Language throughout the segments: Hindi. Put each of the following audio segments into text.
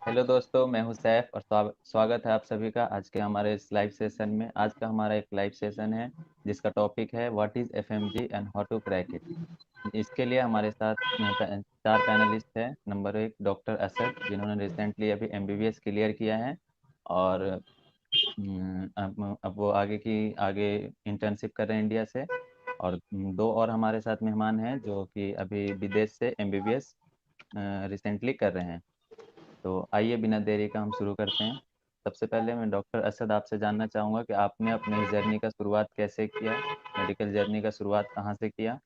हेलो दोस्तों, मैं हूं सैफ और स्वागत है आप सभी का आज के हमारे इस लाइव सेशन में। आज का हमारा एक लाइव सेशन है जिसका टॉपिक है what is FMG and how to crack it. इसके लिए हमारे साथ चार पैनलिस्ट हैं। नंबर एक डॉक्टर असद, जिन्होंने रिसेंटली अभी एमबीबीएस क्लियर किया है और अब वो आगे इंटर्नशिप कर रहे हैं इंडिया से। और दो और हमारे साथ मेहमान हैं जो कि अभी विदेश से एमबीबीएस रिसेंटली कर रहे हैं। तो आइए बिना देरी का हम शुरू करते हैं। सबसे पहले मैं डॉक्टर असद आपसे जानना चाहूँगा कि आपने अपने इस जर्नी का शुरुआत कैसे किया, मेडिकल जर्नी का शुरुआत कहाँ से किया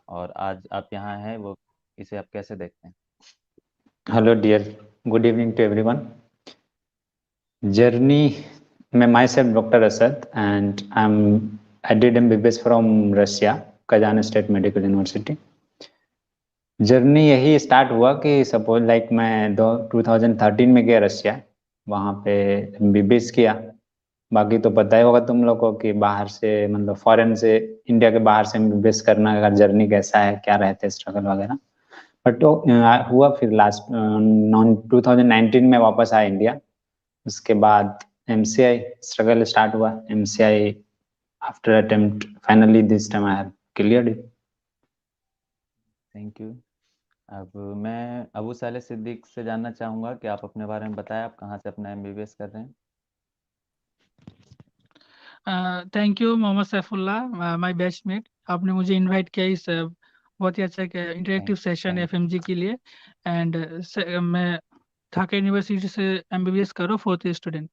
और आज आप यहाँ हैं, वो इसे आप कैसे देखते हैं? Hello, dear. Good evening to everyone. Journey. Myself, Dr. Asad, and I did MBBS from Russia, Kazan State Medical University. Journey यही स्टार्ट हुआ कि सपोज लाइक मैं 2013 में गया रशिया, वहाँ पे एमबीबीएस किया। बाकी तो पता ही होगा तुम लोग को कि बाहर से मतलब फॉरेन से इंडिया के बाहर से एमबीबीएस करना का जर्नी कैसा है, क्या रहते हैं स्ट्रगल वगैरह। बट तो हुआ फिर लास्ट 2019 में वापस आया इंडिया। उसके बाद एमसीआई स्ट्रगल स्टार्ट हुआ। MCI after attempt finally this time I have cleared it. Thank you. अब मैं अबू साले सिद्दीक से जानना चाहूँगा कि आप अपने बारे में बताएं, आप कहाँ से अपना एमबीबीएस कर रहे हैं? Thank you Mohammad Saifullah, my batchmate. आपने मुझे इनवाइट किया इस बहुत ही अच्छा इंटरेक्टिव सेशन थैंक एफएमजी के लिए। एंड मैं ढाका यूनिवर्सिटी से एमबीबीएस कर रहा हूँ, फोर्थ स्टूडेंट।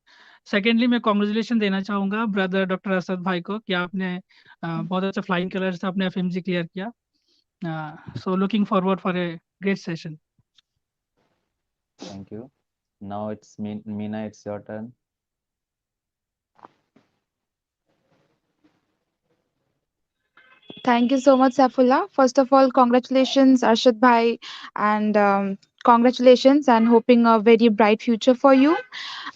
सेकेंडली मैं कॉन्ग्रेचुलेशन देना चाहूँगा ब्रदर डॉक्टर असद भाई को कि आपने बहुत अच्छा फ्लाइंग कलर से अपने एफएमजी क्लियर किया। So looking forward for a great session. You. Now it's Meena, it's your turn. Thank you so much, Saifullah. First of all, congratulations, Arshad Bhai, and congratulations and hoping a very bright future for you.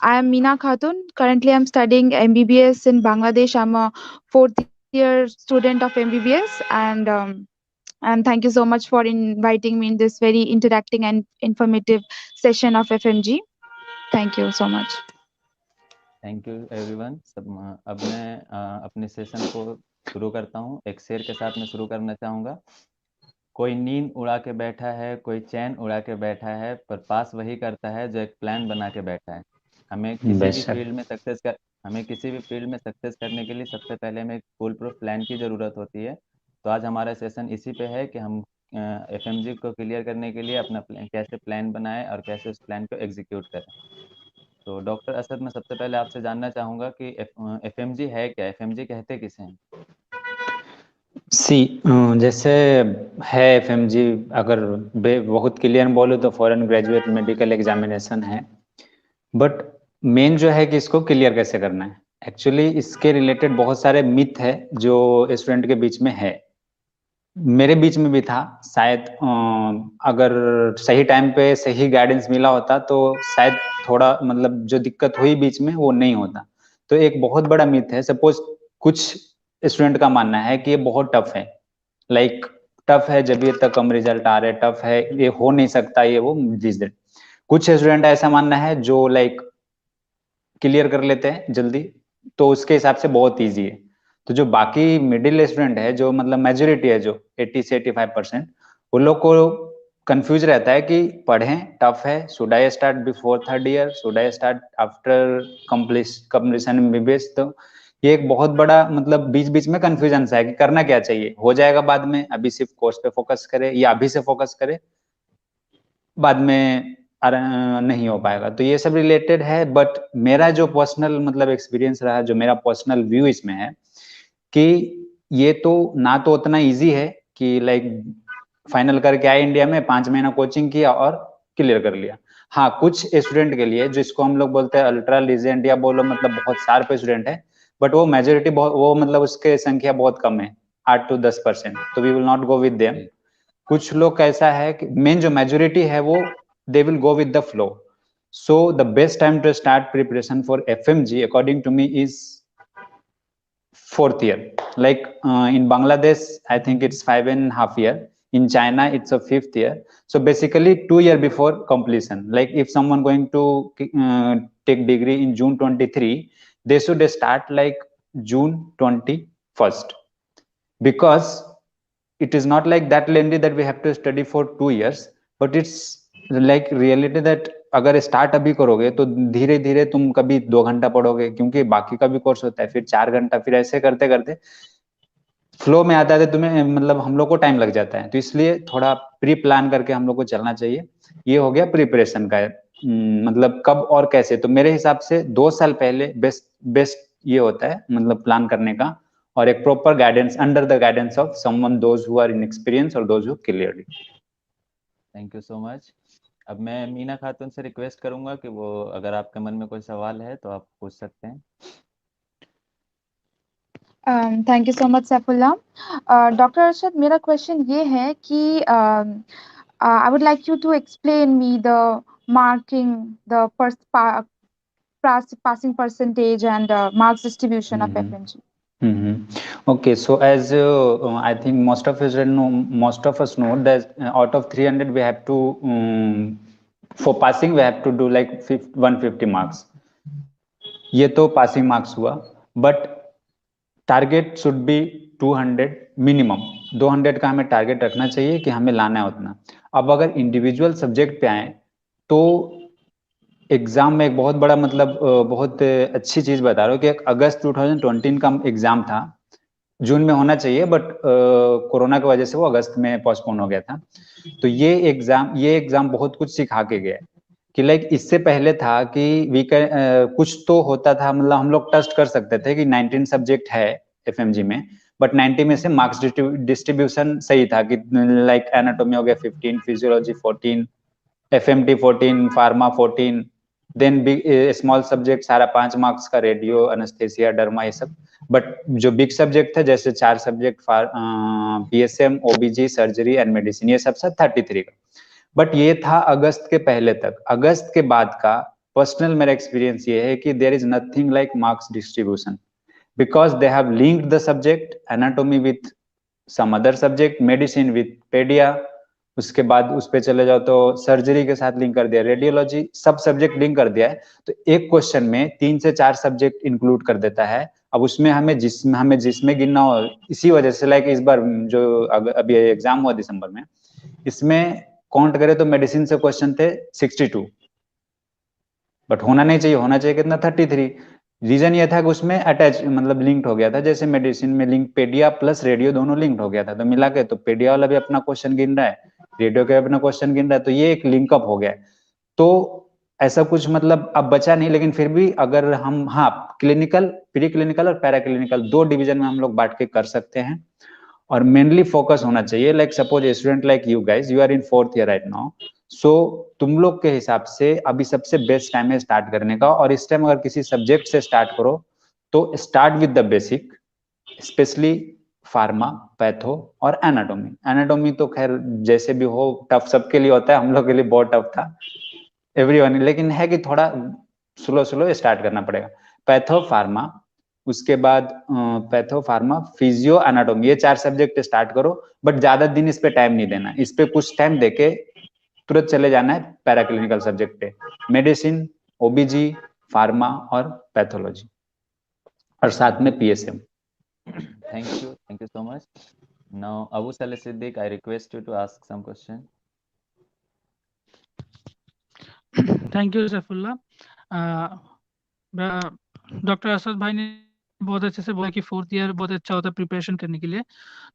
I am Meena Khatun. Currently, I'm studying MBBS in Bangladesh. I'm a fourth year student of MBBS, and thank you so much for inviting me in this very interacting and informative session of FMG. Thank you so much. Thank you everyone. अब मैं अपने सेशन को शुरू करता हूँ। एक शेर के साथ मैं शुरू करना चाहूँगा। कोई नींद उड़ा के बैठा है, कोई चैन उड़ा के बैठा है, पर पास वही करता है जो एक प्लान बना के बैठा है। हमें किसी भी बेशक। फील्ड में सक्सेस कर हमें किसी भी फील्ड में सक्सेस करने के लिए सबसे पहले हमें एक फुल प्रूफ प्लान की ज़रूरत होती है। तो आज हमारा सेशन इसी पे है कि हम एफएमजी को क्लियर करने के लिए अपना कैसे प्लान बनाएं और कैसे उस प्लान को एग्जीक्यूट करें। तो डॉक्टर असद, मैं सबसे पहले आपसे जानना चाहूँगा कि एफएमजी है क्या, एफएमजी कहते किसे हैं? सी जैसे है एफएमजी, अगर बहुत क्लियर बोलूँ तो फॉरेन ग्रेजुएट मेडिकल एग्जामिनेशन है। बट मेन जो है कि इसको क्लियर कैसे करना है, एक्चुअली इसके रिलेटेड बहुत सारे मिथ है जो स्टूडेंट के बीच में है। मेरे बीच में भी था शायद। अगर सही टाइम पे सही गाइडेंस मिला होता तो शायद थोड़ा मतलब जो दिक्कत हुई बीच में वो नहीं होता। तो एक बहुत बड़ा मिथ है। सपोज कुछ स्टूडेंट का मानना है कि ये बहुत टफ है, लाइक टफ है जब ये तक कम रिजल्ट आ रहे, टफ है, ये हो नहीं सकता, ये वो दिस दैट। कुछ स्टूडेंट ऐसा मानना है जो लाइक क्लियर कर लेते हैं जल्दी, तो उसके हिसाब से बहुत ईजी है। तो जो बाकी मिडिल स्टूडेंट है, जो मतलब मेजोरिटी है, जो 80 से 85%, उन लोग को कंफ्यूज रहता है कि पढ़ें, टफ है, should I start before third year, should I start after completion MBBS. तो ये एक बहुत बड़ा मतलब बीच बीच में कंफ्यूजन सा है कि करना क्या चाहिए, हो जाएगा बाद में, अभी सिर्फ कोर्स पे फोकस करे या अभी से फोकस करे, बाद में नहीं हो पाएगा। तो ये सब रिलेटेड है। बट मेरा जो पर्सनल मतलब एक्सपीरियंस रहा, जो मेरा पर्सनल व्यू इसमें है कि ये तो ना तो उतना इजी है कि लाइक फाइनल करके आए इंडिया में, 5 महीना कोचिंग किया और क्लियर कर लिया। हाँ, कुछ स्टूडेंट के लिए जिसको हम लोग बोलते हैं अल्ट्रा लीजेंड या बोलो मतलब बहुत शार्प स्टूडेंट है, बट वो मेजोरिटी बहुत, वो मतलब उसके संख्या बहुत कम है, 8 to 10%। तो we will not go with them. कुछ लोग कैसा है कि मेन जो मेजोरिटी है वो they will go with the flow. So the best time to start preparation for FMG according to me is fourth year. Like in Bangladesh, I think it's 5.5 years. In China, it's a 5th year. So basically 2 years before completion. Like if someone going to take degree in June 23, they should start like June 21st, because it is not like that lengthy that we have to study for 2 years, but it's like reality that अगर स्टार्ट अभी करोगे तो धीरे धीरे तुम कभी 2 घंटा पढ़ोगे, क्योंकि बाकी का भी कोर्स होता है, फिर 4 घंटा, फिर ऐसे करते करते फ्लो में आता है, तुम्हें मतलब हम लोग को टाइम लग जाता है। तो इसलिए थोड़ा प्री प्लान करके हम लोग को चलना चाहिए। ये हो गया प्रिपरेशन का, मतलब कब और कैसे। तो मेरे हिसाब से 2 साल पहले बेस्ट ये होता है, मतलब प्लान करने का, और एक proper guidance, under the guidance of someone those who are in experience और those who clearly. Thank you so much. अब मैं मीना खातून से रिक्वेस्ट करूंगा कि वो, अगर आपके मन में कोई सवाल है तो आप पूछ सकते हैं। Thank you so much Saifullah. Doctor Arshad, मेरा क्वेश्चन ये है कि I would like you to explain me the marking the passing percentage and marks distribution of FMG. Okay, so as I think most of us know that out of 300 we have to for passing we have to do like 150 marks. ये तो passing marks हुआ, but target should be 200 minimum. 200 का हमें टारगेट रखना चाहिए कि हमें लाना है उतना। अब अगर इंडिविजुअल सब्जेक्ट पे आए तो एग्जाम में एक बहुत बड़ा, मतलब बहुत अच्छी चीज बता रहा हूँ कि अगस्त 2020 का एग्जाम था, जून में होना चाहिए, बट कोरोना की वजह से वो अगस्त में पोस्टपोन हो गया था। तो ये एग्जाम बहुत कुछ सिखा के गया कि लाइक इससे पहले था कि कुछ तो होता था, मतलब हम लोग टेस्ट कर सकते थे कि 19 सब्जेक्ट है एफएमजी में, बट 90 में से मार्क्स डिस्ट्रीब्यूशन सही था कि लाइक एनाटॉमी हो गया 15, physiology 14, FMT 14, pharma 14, then big small subject सारा 5 मार्क्स का, रेडियो, एनेस्थेसिया, डर्मा, ये सब। बट जो बिग सब्जेक्ट थे जैसे 4 subject PSM, ओबीजी, surgery and medicine, ये सब 33 का। बट ये था अगस्त के पहले तक। अगस्त के बाद का पर्सनल मेरा एक्सपीरियंस ये है कि there is nothing like marks distribution, because they have linked the subject, anatomy with some other subject, medicine with pedia, उसके बाद उस पे चले जाओ तो सर्जरी के साथ लिंक कर दिया, रेडियोलॉजी, सब सब्जेक्ट लिंक कर दिया है। तो एक क्वेश्चन में 3 से 4 सब्जेक्ट इंक्लूड कर देता है। अब उसमें हमें जिसमें गिनना हो, इसी वजह से लाइक इस बार जो अभी एग्जाम हुआ दिसंबर में, इसमें काउंट करें तो मेडिसिन से क्वेश्चन थे 62, बट होना नहीं चाहिए, होना चाहिए कितना 33। रीजन ये था कि उसमें अटैच, मतलब लिंक्ड हो गया था, जैसे मेडिसिन में लिंक पेडिया प्लस रेडियो दोनों लिंक्ड हो गया था, तो मिला के तो पेडिया वाला भी अपना क्वेश्चन गिन रहा है, रेडियो का अपना क्वेश्चन गिन रहा है, तो ये एक लिंकअप हो गया। तो ऐसा कुछ मतलब अब बचा नहीं, लेकिन फिर भी अगर हम, हाँ, क्लिनिकल, प्री क्लिनिकल और पैरा क्लिनिकल 2 डिवीजन में हम लोग बांट के कर सकते हैं, और मेनली फोकस होना चाहिए। Like suppose student like you guys, you are in 4th year right now, so तुम लोग के हिसाब से अभी सबसे बेस्ट टाइम है स्टार्ट करने का, और इस टाइम अगर किसी सब्जेक्ट से स्टार्ट करो तो start with the basic, specially pharma, patho और एनाटॉमी। एनाटॉमी तो खैर जैसे भी हो टफ सबके लिए होता है, हम लोग के लिए बहुत टफ था, एवरीवन, लेकिन है कि थोड़ा स्लो स्टार्ट करना पड़ेगा। पैथो, फार्मा, उसके बाद पैथो, फार्मा, फिजियो, एनाटॉमी, ये 4 सब्जेक्ट स्टार्ट करो, बट ज्यादा दिन इस पे टाइम नहीं देना, इस पे कुछ टाइम देके तुरंत चले जाना है पैराक्लिनिकल सब्जेक्ट पे, मेडिसिन, ओबीजी, फार्मा और पैथोलॉजी, और साथ में PSM. Thank you so much. Now, Abu Saleh Siddiq, I request you to ask some question. Thank you Saifullah. Doctor Asad भाई ने बहुत अच्छे से बोला कि 4th ईयर बहुत अच्छा होता है प्रिपरेशन करने के लिए।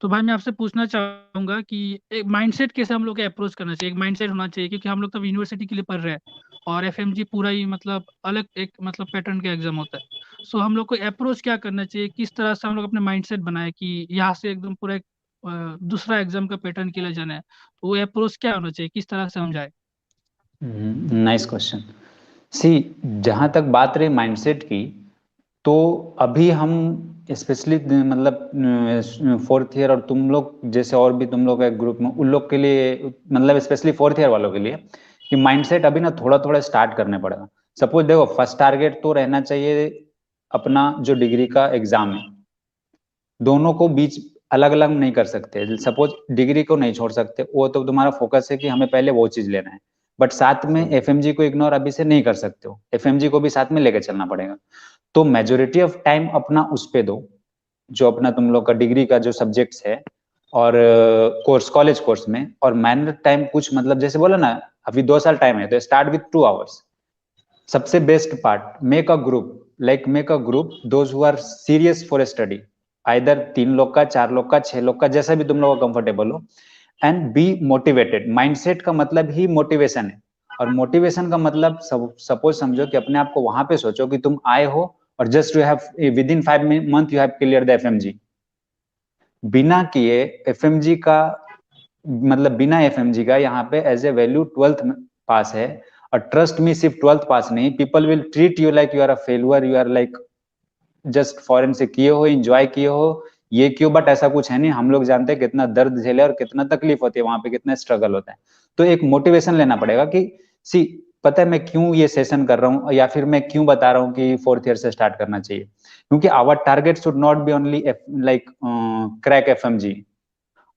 तो भाई मैं आपसे पूछना चाहूंगा कि एक माइंडसेट कैसे हम लोग को अप्रोच करना चाहिए, एक माइंडसेट होना चाहिए, क्योंकि हम लोग तो यूनिवर्सिटी के लिए पढ़ रहे हैं और एफएमजी पूरा ही मतलब अलग एक मतलब पैटर्न का एग्जाम होता है। सो हम लोग को अप्रोच क्या करना चाहिए, किस तरह से हम लोग अपने माइंडसेट बनाए कि यहाँ से एकदम पूरा एक दूसरा एग्जाम का पैटर्न के लिए जाना है, तो वो अप्रोच क्या होना चाहिए, किस तरह से हम जाए? Nice question. सी, जहां तक बात रही माइंडसेट की, तो अभी हम स्पेशली मतलब 4th ईयर और तुम लोग जैसे और भी तुम लोग एक ग्रुप में, उन लोग के लिए मतलब स्पेशली 4th ईयर वालों के लिए कि माइंडसेट अभी ना थोड़ा स्टार्ट करने पड़ेगा। सपोज देखो, फर्स्ट टारगेट तो रहना चाहिए अपना जो डिग्री का एग्जाम है, दोनों को बीच अलग अलग नहीं कर सकते। सपोज डिग्री को नहीं छोड़ सकते, वो तो तुम्हारा फोकस है कि हमें पहले वो चीज लेना है, बट साथ में एफएमजी को इग्नोर अभी से नहीं कर सकते हो, एफएमजी को भी साथ में लेके चलना पड़ेगा। तो मेजोरिटी ऑफ टाइम अपना उस पे दो, जो अपना तुम लोग का डिग्री का जो सब्जेक्ट्स है और कोर्स, कॉलेज कोर्स में, और माइनर टाइम कुछ मतलब जैसे बोला ना अभी 2 साल टाइम है तो स्टार्ट विथ 2 आवर्स। सबसे best part, make a group, make a group those who are serious for study, either 3 लोग का, 4 लोग का, 6 लोग का, जैसा भी तुम लोग कंफर्टेबल हो, एंड बी मोटिवेटेड। माइंडसेट का मतलब ही मोटिवेशन है, और मोटिवेशन का मतलब सपोज समझो कि अपने आप को वहां पे सोचो कि तुम आए हो और just you have with in 5 month you have clear the FMG. बिना किए एफएमजी का मतलब बिना एफएमजी का यहाँ पे एज ए वैल्यू 12th पास है, और ट्रस्ट मी सिर्फ 12th पास नहीं, people will treat you like you are a failure, you are like just foreign से किए हो, एंजॉय किए हो, ये क्यों, बट ऐसा कुछ है नहीं। हम लोग जानते हैं कितना दर्द झेले और कितना तकलीफ होती है वहां पे, कितना स्ट्रगल होता है। तो एक मोटिवेशन लेना पड़ेगा कि सी पता है मैं क्यों ये सेशन कर रहा हूँ, या फिर मैं क्यों बता रहा हूँ कि 4th ईयर से स्टार्ट करना चाहिए, क्योंकि our target should not be only like crack FMG,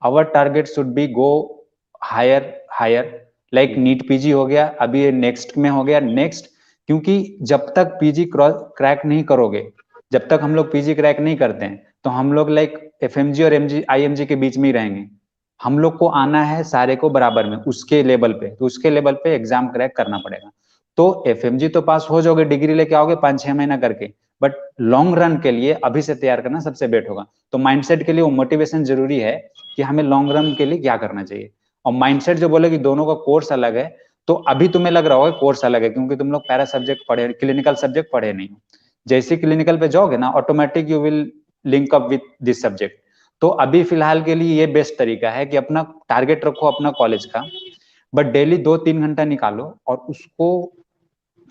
our target should be go higher higher, like NEET PG हो गया, अभी नेक्स्ट में हो गया नेक्स्ट, क्योंकि जब तक पीजी क्रैक नहीं करोगे, जब तक हम लोग पीजी क्रैक नहीं करते हैं, तो हम लोग लाइक एफएमजी और एमजी आईएमजी के बीच में ही रहेंगे। हम लोग को आना है सारे को बराबर में, उसके लेवल पे, तो उसके लेवल पे एग्जाम क्रैक करना पड़ेगा। तो एफएमजी तो पास हो जाओगे, डिग्री लेके आओगे 5-6 महीना करके, बट लॉन्ग रन के लिए अभी से तैयार करना सबसे बेटर होगा। तो माइंडसेट के लिए वो मोटिवेशन जरूरी है कि हमें लॉन्ग रन के लिए क्या करना चाहिए। और माइंडसेट जो बोले कि दोनों का कोर्स अलग है, तो अभी तुम्हें लग रहा होगा कोर्स अलग है क्योंकि तुम लोग पैरा सब्जेक्ट पढ़े, क्लिनिकल सब्जेक्ट पढ़े नहीं। जैसे क्लिनिकल पे जाओगे ना, automatic you will link up with this subject. तो अभी फिलहाल के लिए ये बेस्ट तरीका है कि अपना टारगेट रखो अपना कॉलेज का, बट डेली 2-3 घंटा निकालो और उसको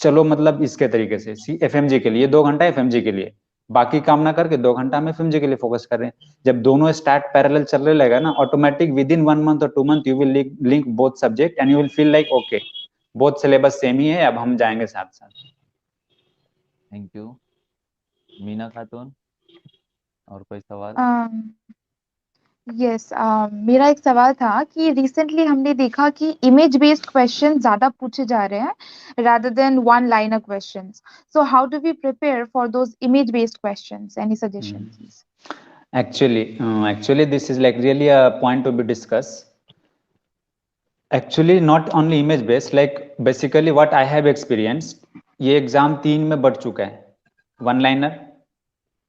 चलो मतलब इसके तरीके से एफएमजी के लिए 2 घंटा, एफएमजी के लिए बाकी काम ना करके 2 घंटा में एफएमजी के लिए फोकस कर रहे हैं। जब दोनों स्टार्ट पैरेलल चल रहे लगेगा ना, ऑटोमेटिक विद इन 1 मंथ और 2 month you will link both subject and you will feel like okay both syllabus same ही है, अब हम जाएंगे साथ साथ। Thank you. मीना खातून, और कोई सवाल? यस, मेरा एक सवाल था कि रिसेंटली हमने देखा कि इमेज बेस्ड क्वेश्चन ज्यादा पूछे जा रहे हैं rather than one liner questions. So how do we prepare for those image based questions? Any suggestions? Actually this is like really a point to be discussed. Actually not only image based, like basically what I have experienced, ये एग्जाम 3 में बढ़ चुका है, 1 liner,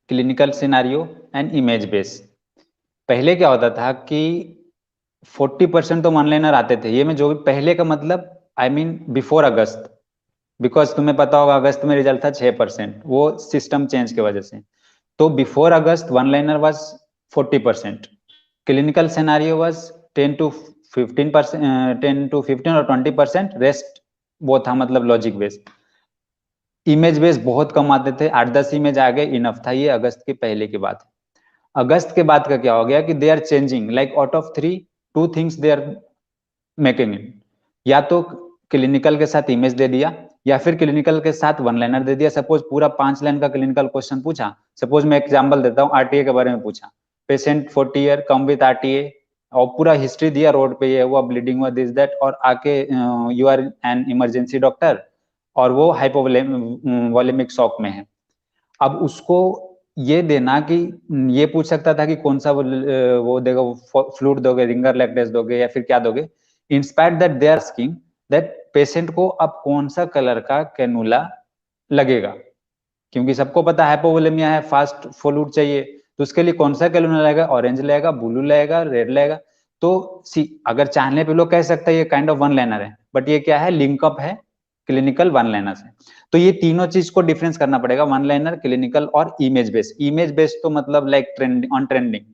clinical scenario and image based. पहले क्या होता था कि 40% तो 1 लाइनर आते थे, ये में जो पहले का मतलब I mean before August, because तुम्हें पता होगा अगस्त में रिजल्ट था 6%, वो सिस्टम चेंज की वजह से। तो before August 1 liner was 40%, clinical scenario was 10 to 15%, 10 to 15 और 20%, रेस्ट वो था मतलब लॉजिक बेस्ड। इमेज बेस्ड बहुत कम आते थे, 8-10 इमेज आ गए इनफ था। ये अगस्त के पहले की बात है। अगस्त के बाद का क्या हो गया कि they are changing, like out of 3 2 things they are making it, या तो क्लिनिकल के साथ इमेज दे दिया या फिर क्लिनिकल के साथ 1 लाइनर दे दिया। सपोज पूरा 5 लाइन का क्लिनिकल क्वेश्चन पूछा, सपोज मैं एग्जांपल देता हूँ, आरटीए के बारे में पूछा, patient 40 year come with RTA, और पूरा हिस्ट्री दिया, रोड पे ये हुआ, ब्लीडिंग हुआ, दिस दैट, और आके you are an emergency doctor और वो हाइपोवोलेमिक शॉक में है। अब उसको ये देना कि ये पूछ सकता था कि कौन सा वो देगा, फ्लूइड दोगे, रिंगर लेग टेस्ट दोगे, या फिर क्या दोगे। Inspired that they are asking that patient को अब कौन सा कलर का कैनुला लगेगा, क्योंकि सबको पता है हाइपोवोलेमिया है, फास्ट फ्लूइड चाहिए, तो उसके लिए कौन सा कैनुला लगेगा, ऑरेंज लगेगा, ब्लू लगेगा, रेड लगेगा। तो सी अगर चाहने पे लोग कह सकते हैं ये काइंड ऑफ 1 लाइनर है, बट ये क्या है, लिंकअप है क्लिनिकल 1 लाइनर से। तो ये तीनों चीज को डिफरेंस करना पड़ेगा, 1 लाइनर, क्लिनिकल और इमेज बेस्ड। इमेज बेस्ड तो मतलब लाइक ट्रेंडिंग, ऑन ट्रेंडिंग।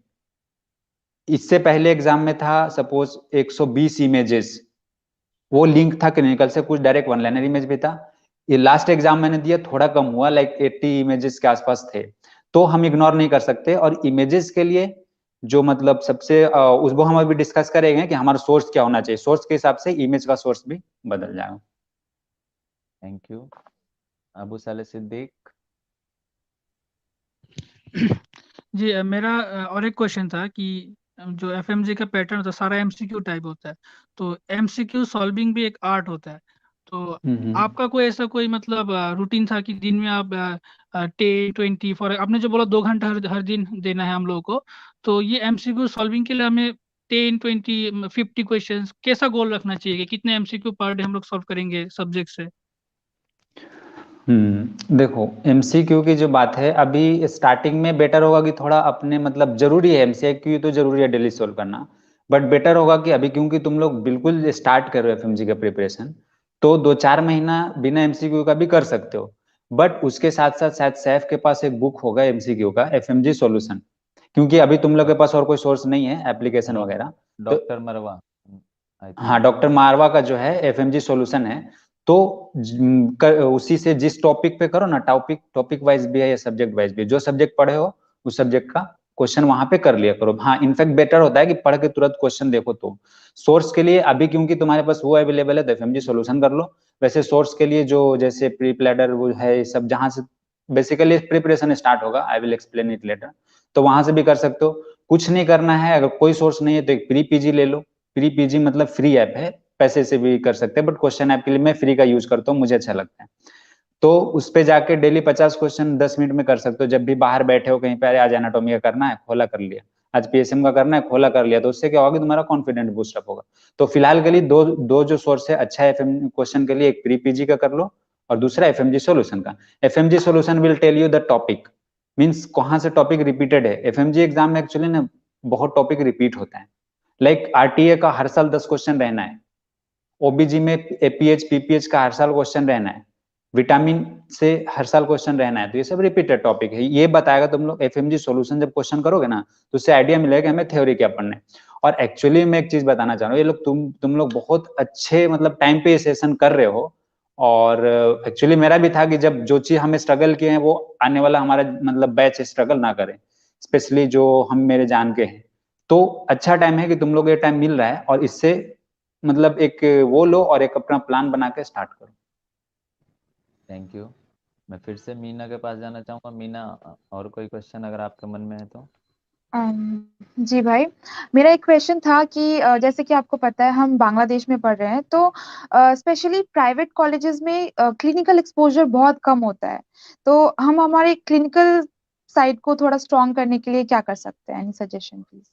इससे पहले एग्जाम में था सपोज 120 इमेजेस, वो लिंक था क्लिनिकल से, कुछ डायरेक्ट 1 लाइनर इमेज भी था। ये लास्ट एग्जाम मैंने दिया थोड़ा कम हुआ, लाइक 80 इमेजेस के आसपास थे। तो हम इग्नोर नहीं कर सकते। और इमेजेस के लिए जो मतलब सबसे उसको हम अभी डिस्कस करेंगे कि हमारा सोर्स क्या होना चाहिए, सोर्स के हिसाब से इमेज का सोर्स भी बदल जाएगा। Thank you. अबू साले सिद्दीक। जी मेरा और एक क्वेश्चन था कि जो एफएमजी का पैटर्न होता है सारा एमसीक्यू टाइप होता है, तो एमसीक्यू सॉल्विंग भी एक आर्ट होता है। तो आपका कोई ऐसा कोई मतलब रूटीन था कि दिन में आप 10-20 फॉर आपने जो बोला 2 घंटा हर दिन देना है हम लोगों को, तो ये एमसीक्यू सॉल्विंग के लिए हमें 10-20-50 क्वेश्चंस कैसा गोल रखना चाहिए कि कितने एमसीक्यू पर डे हम लोग सॉल्व करेंगे सब्जेक्ट से? देखो एमसीक्यू की जो बात है, अभी स्टार्टिंग में बेटर होगा कि थोड़ा अपने मतलब जरूरी है, एमसीक्यू तो जरूरी है डेली सोल्व करना, बट बेटर होगा कि अभी क्योंकि तुम लोग बिल्कुल स्टार्ट कर रहे हो एफएमजी का प्रिपरेशन, तो 2-4 महीना बिना एमसीक्यू का भी कर सकते हो। बट उसके साथ साथ शायद सैफ के पास एक बुक होगा एमसीक्यू का, एफएमजी सॉल्यूशन, क्योंकि अभी तुम लोग के पास और कोई सोर्स नहीं है एप्लीकेशन वगैरह। तो डॉक्टर मरवा, आई थिंक। हाँ, डॉक्टर मारवा का जो है एफएमजी सॉल्यूशन है, तो उसी से जिस टॉपिक पे करो ना, टॉपिक टॉपिक वाइज भी है या सब्जेक्ट वाइज भी, जो सब्जेक्ट पढ़े हो उस सब्जेक्ट का क्वेश्चन वहां पे कर लिया करो। हाँ, इनफैक्ट बेटर होता है कि पढ़ के तुरंत क्वेश्चन देखो। तो सोर्स के लिए अभी क्योंकि तुम्हारे पास वो अवेलेबल है तो एफएमजी सॉल्यूशन कर लो। वैसे सोर्स के लिए जो जैसे प्री प्लेडर वो है, ये सब जहां से बेसिकली प्रिपरेशन स्टार्ट होगा, I will explain it later, तो वहां से भी कर सकते हो। कुछ नहीं करना है, अगर कोई सोर्स नहीं है तो एक प्री पीजी ले लो। प्री पीजी मतलब फ्री ऐप है, पैसे से भी कर सकते हैं, बट क्वेश्चन ऐप के लिए मैं फ्री का यूज करता हूँ, मुझे अच्छा लगता है। तो उस पे जाके डेली 50 क्वेश्चन 10 मिनट में कर सकते हो। जब भी बाहर बैठे हो कहीं पे, अरे आज एनाटोमी का करना है, खोला कर लिया, आज पीएसएम का करना है, खोला कर लिया, तो उससे क्या होगा, तुम्हारा कॉन्फिडेंट बूस्ट अप होगा। तो फिलहाल के लिए दो दो जो सोर्स है अच्छा है एफएम क्वेश्चन के लिए, एक प्री पीजी का कर लो और दूसरा एफएमजी सॉल्यूशन का। FMG solution will tell you the topic, means कहाँ से टॉपिक रिपीटेड है। एफएमजी एग्जाम में एक्चुअली ना बहुत टॉपिक रिपीट होता है, लाइक आरटीए का हर साल 10 क्वेश्चन रहना है, ओबीजी में एपीएच पीपीएच का हर साल क्वेश्चन रहना है, विटामिन से हर साल क्वेश्चन रहना है, तो ये सब रिपीटेड टॉपिक है। ये बताएगा तुम लोग एफएमजी सॉल्यूशन जब क्वेश्चन करोगे ना, तो उससे आइडिया मिलेगा कि हमें थ्योरी क्या पढ़ना है। और एक्चुअली मैं एक चीज बताना चाह रहा हूँ, ये लोग तुम लोग बहुत अच्छे मतलब टाइम पे ये सेशन कर रहे हो। और एक्चुअली मेरा भी था कि जब जो चीज हमें स्ट्रगल किए हैं वो आने वाला हमारा मतलब बैच स्ट्रगल ना करे, स्पेशली जो हम मेरे जान के हैं। तो अच्छा टाइम है कि तुम लोग ये टाइम मिल रहा है, और इससे मतलब एक वो लो और एक अपना प्लान बना के स्टार्ट करो। Thank you. मैं फिर से मीना के पास जाना चाहूँगा। मीना, और कोई क्वेश्चन अगर आपके मन में है तो? जी भाई, मेरा एक क्वेश्चन था कि जैसे कि आपको पता है हम बांग्लादेश में पढ़ रहे हैं, तो स्पेशली प्राइवेट कॉलेजेस में क्लिनिकल एक्सपोजर बहुत कम होता है। तो हम हमारे क्लिनिकल साइड को थोड़ा स्ट्रॉन्ग करने के लिए क्या कर सकते हैं? Any suggestion please.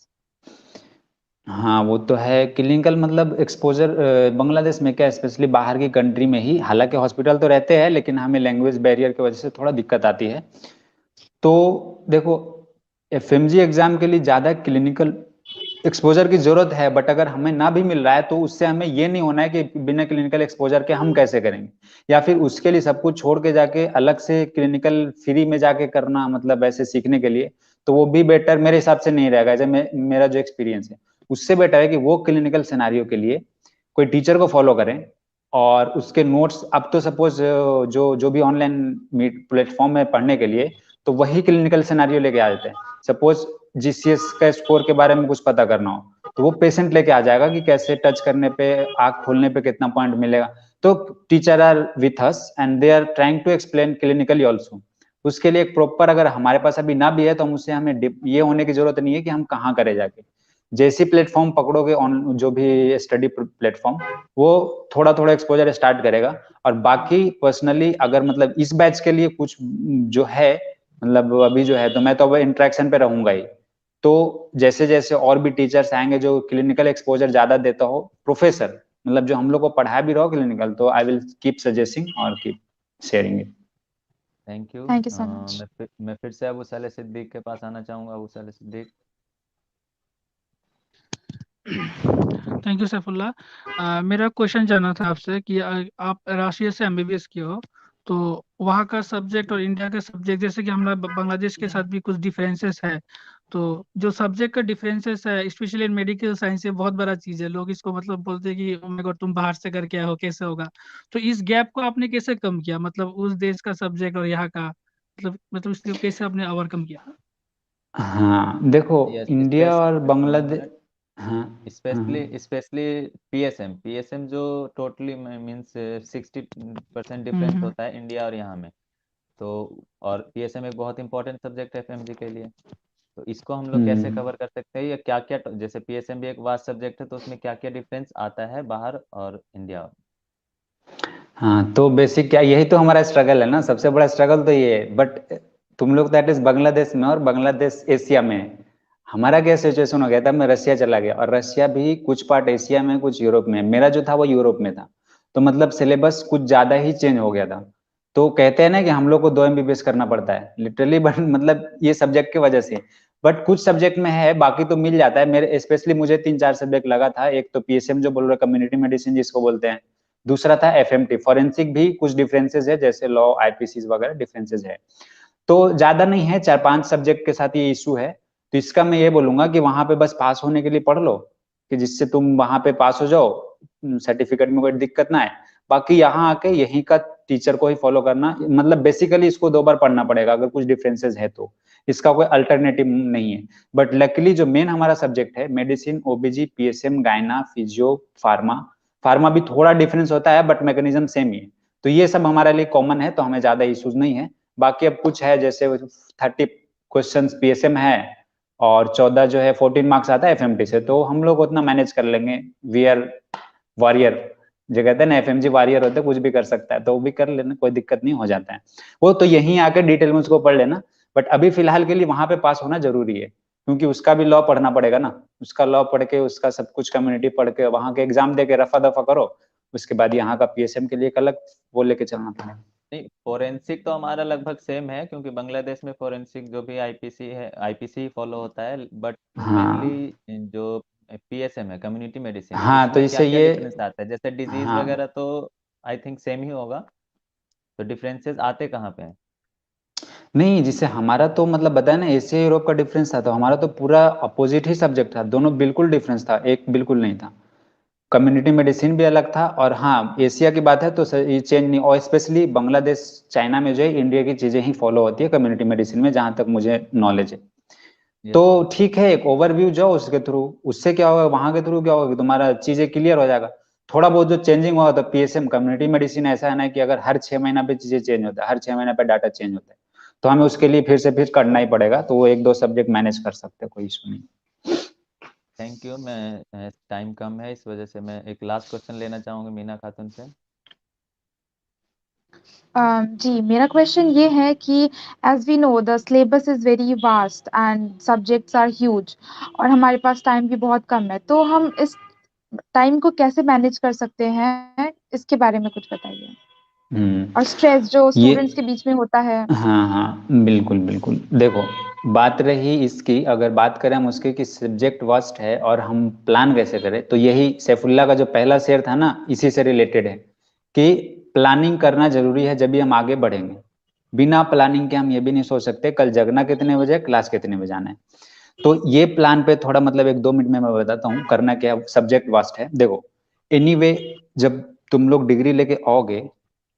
हाँ, वो तो है, क्लिनिकल मतलब एक्सपोजर बांग्लादेश में क्या, स्पेशली बाहर की कंट्री में ही, हालांकि हॉस्पिटल तो रहते हैं लेकिन हमें लैंग्वेज बैरियर की वजह से थोड़ा दिक्कत आती है। तो देखो, एफएमजी एग्जाम के लिए ज्यादा क्लिनिकल एक्सपोजर की जरूरत है, बट अगर हमें ना भी मिल रहा है तो उससे हमें ये नहीं होना है कि बिना क्लिनिकल एक्सपोजर के हम कैसे करेंगे, या फिर उसके लिए सब कुछ छोड़ के जाके अलग से क्लिनिकल फ्री में जाके करना, मतलब ऐसे सीखने के लिए, तो वो भी बेटर मेरे हिसाब से नहीं रहेगा। जब मेरा जो एक्सपीरियंस है, उससे बेटर है कि वो क्लिनिकल सिनारियो के लिए कोई टीचर को फॉलो करें, और उसके नोट्स, अब तो सपोज जो जो भी ऑनलाइन प्लेटफॉर्म है पढ़ने के लिए, तो वही क्लिनिकल सिनारियो लेके आ जाते हैं। सपोज जीसीएस का स्कोर के बारे में कुछ पता करना हो, तो वो पेशेंट लेके आ जाएगा कि कैसे टच करने पे, आंख खोलने पे कितना पॉइंट मिलेगा। तो teacher are with us and they are trying to explain clinically also. उसके लिए एक प्रॉपर, अगर हमारे पास अभी ना भी है तो हम उससे, हमें ये होने की जरूरत नहीं है कि हम कहाँ करें जाके। जैसी प्लेटफॉर्म पकड़ोगे ऑन, जो भी स्टडी प्लेटफॉर्म, वो थोड़ा थोड़ा एक्सपोजर स्टार्ट करेगा। और बाकी पर्सनली अगर मतलब इस बैच के लिए कुछ जो है, मतलब अभी जो है, तो मैं तो अब इंटरेक्शन पे रहूंगा ही। तो जैसे जैसे और भी टीचर्स आएंगे जो क्लिनिकल एक्सपोजर ज्यादा देता हो, प्रोफेसर मतलब जो हम लोग को पढ़ा भी रहो क्लिनिकल, तो आई विल कीप सजेस्टिंग और keep sharing it. Thank you. Thank you so much. मैं फिर से अबू साले सिद्दीक के पास आना चाहूँगा। अबू साले सिद्दीक। Thank you Saifullah. मेरा क्वेश्चन जानना था आपसे कि आप राशिया से एमबीबीएस किए हो, तो वहाँ का सब्जेक्ट और इंडिया का सब्जेक्ट, जैसे कि हमारा बांग्लादेश के साथ भी कुछ डिफरेंसेस है, तो जो सब्जेक्ट का डिफरेंसेस है स्पेशली इन मेडिकल साइंस, ये बहुत बड़ा चीज़ है। लोग इसको मतलब बोलते हैं कि ओ माय गॉड तुम बाहर से करके आए हो, कैसे होगा? तो इस गैप को आपने कैसे कम किया, मतलब उस देश का सब्जेक्ट और यहाँ का, मतलब इसको कैसे आपने ओवरकम किया? हाँ देखो, यस, इंडिया स्पेस और वन बांग्लादेश। मिनट। हाँ हाँ स्पेशली स्पेशली पीएसएम जो टोटली मीन्स 60% डिफरेंस हम्म। होता है इंडिया और यहाँ में। तो और पीएसएम एक बहुत इंपॉर्टेंट सब्जेक्ट है एफएमजी के लिए। तो इसको हम लोग कैसे कवर कर सकते हैं, या क्या क्या, जैसे पीएसएम भी एक वास्ट सब्जेक्ट है, तो उसमें क्या क्या डिफरेंस आता है बाहर और इंडिया? हाँ, तो बेसिक क्या, यही तो हमारा स्ट्रगल है ना, सबसे बड़ा स्ट्रगल तो ये है। बट तुम लोग दैट इज बांग्लादेश में, और बांग्लादेश एशिया में है। हमारा क्या सिचुएशन हो गया था, मैं रशिया चला गया, और रशिया भी कुछ पार्ट एशिया में कुछ यूरोप में, मेरा जो था वो यूरोप में था। तो मतलब सिलेबस कुछ ज्यादा ही चेंज हो गया था। तो कहते हैं ना कि हम लोग को 2 MBBS करना पड़ता है लिटरली, बट मतलब ये सब्जेक्ट की वजह से। बट कुछ सब्जेक्ट में है, बाकी तो मिल जाता है। मेरे स्पेशली मुझे 3-4 सब्जेक्ट लगा था। एक तो पीएसएम जो बोल रहे, कम्युनिटी मेडिसिन जिसको बोलते हैं। दूसरा था एफएमटी फॉरेंसिक, भी कुछ डिफरेंसेस है, जैसे लॉ आईपीसी वगैरह डिफरेंसेस है। तो ज्यादा नहीं है, 4-5 सब्जेक्ट के साथ ये इशू है। तो इसका मैं ये बोलूंगा कि वहां पे बस पास होने के लिए पढ़ लो, कि जिससे तुम वहां पे पास हो जाओ, सर्टिफिकेट में कोई दिक्कत ना है। बाकी यहाँ आके यहीं का टीचर को ही फॉलो करना, मतलब बेसिकली इसको 2 बार पढ़ना पड़ेगा अगर कुछ डिफरेंसेस है तो। इसका कोई अल्टरनेटिव नहीं है। बट लकीली जो मेन हमारा सब्जेक्ट है, मेडिसिन, ओबीजी, पीएसएम, गायना, फिजियो, फार्मा। फार्मा भी थोड़ा डिफरेंस होता है, बट मैकेनिज्म सेम ही है। तो ये सब हमारे लिए कॉमन है, तो हमें ज्यादा इश्यूज नहीं है। बाकी अब कुछ है, जैसे 30 क्वेश्चंस पीएसएम है, और 14 जो है 14 मार्क्स आता है एफएमटी से, तो हम लोग उतना मैनेज कर लेंगे। वी आर वॉरियर, जो कहते हैं ना, एफएमजी वॉरियर होते हैं, कुछ भी कर सकता है, तो वो भी कर लेना, कोई दिक्कत नहीं हो जाता है। वो तो यहीं आके डिटेल में उसको पढ़ लेना। बट अभी फिलहाल के लिए वहां पे पास होना जरूरी है, क्योंकि उसका भी लॉ पढ़ना पड़ेगा ना। उसका लॉ पढ़ के, उसका सब कुछ कम्युनिटी पढ़ के, वहां के एग्जाम दे के रफा दफा करो। उसके बाद यहाँ का पीएसएम के लिए एक अलग वो लेके चलना पड़ेगा। नहीं, फोरेंसिक तो हमारा लगभग सेम है, क्योंकि बांग्लादेश में फोरेंसिक जो भी आईपीसी है, आईपीसी फॉलो होता है। बट हाँ मेनली जो पीएसएम है, कम्युनिटी मेडिसिन, हाँ, तो उसमें क्या इससे क्या ये, डिफरेंस आता है? जैसे डिजीज हाँ वगैरह तो आई थिंक सेम ही होगा, तो डिफरेंसेस आते कहाँ पे हैं? नहीं, जिससे हमारा तो मतलब बताया ना, एशिया यूरोप का डिफरेंस था, तो हमारा तो पूरा अपोजिट ही सब्जेक्ट था। दोनों बिल्कुल डिफरेंस था, एक बिल्कुल नहीं था। कम्युनिटी मेडिसिन भी अलग था, और हाँ, एशिया की बात है तो ये चेंज नहीं। और स्पेशली बांग्लादेश, चाइना में जो है, इंडिया की चीजें ही फॉलो होती है कम्युनिटी मेडिसिन में, जहां तक मुझे नॉलेज है। तो यस। ठीक है, एक ओवरव्यू जाओ उसके थ्रू। उससे क्या होगा, वहां के थ्रू क्या होगा कि तुम्हारा चीजें क्लियर हो जाएगा। थोड़ा बहुत जो चेंजिंग हुआ, तो पीएसएम कम्युनिटी मेडिसिन ऐसा है ना, कि अगर हर 6 महीना पे चीजें चेंज होता है, हर 6 महीना पे डाटा चेंज होता है, तो हमें उसके लिए फिर से फिर करना ही पड़ेगा। तो वो 1-2 सब्जेक्ट मैनेज कर सकते हैं, कोई इशू नहीं। Thank you. मैं टाइम कम है, इस वजह से मैं एक लास्ट क्वेश्चन लेना चाहूँगी मीना खातून से। जी, मेरा क्वेश्चन ये है कि as we know the syllabus is very vast and subjects are huge, और हमारे पास टाइम भी बहुत कम है, तो हम इस टाइम को कैसे मैनेज कर सकते हैं, इसके बारे में कुछ बताइए। और स्ट्रेस जो ये, स्टूडेंट्स के बीच में होता है। हाँ हाँ, बिल्कुल बिल्कुल। देखो, बात रही इसकी, अगर बात करें हम उसके कि सब्जेक्ट वास्ट है और हम प्लान कैसे करें, तो यही सैफुल्ला का जो पहला शेर था ना, इसी से रिलेटेड है कि प्लानिंग करना जरूरी है, जब भी हम आगे बढ़ेंगे। बिना प्लानिंग के हम ये भी नहीं सोच सकते कल जगना कितने बजे, क्लास कितने बजे आना है। तो ये प्लान पे थोड़ा मतलब 1-2 मिनट में मैं बताता हूँ करना क्या। सब्जेक्ट वास्ट है, देखो। एनीवे, जब तुम लोग डिग्री लेके आओगे,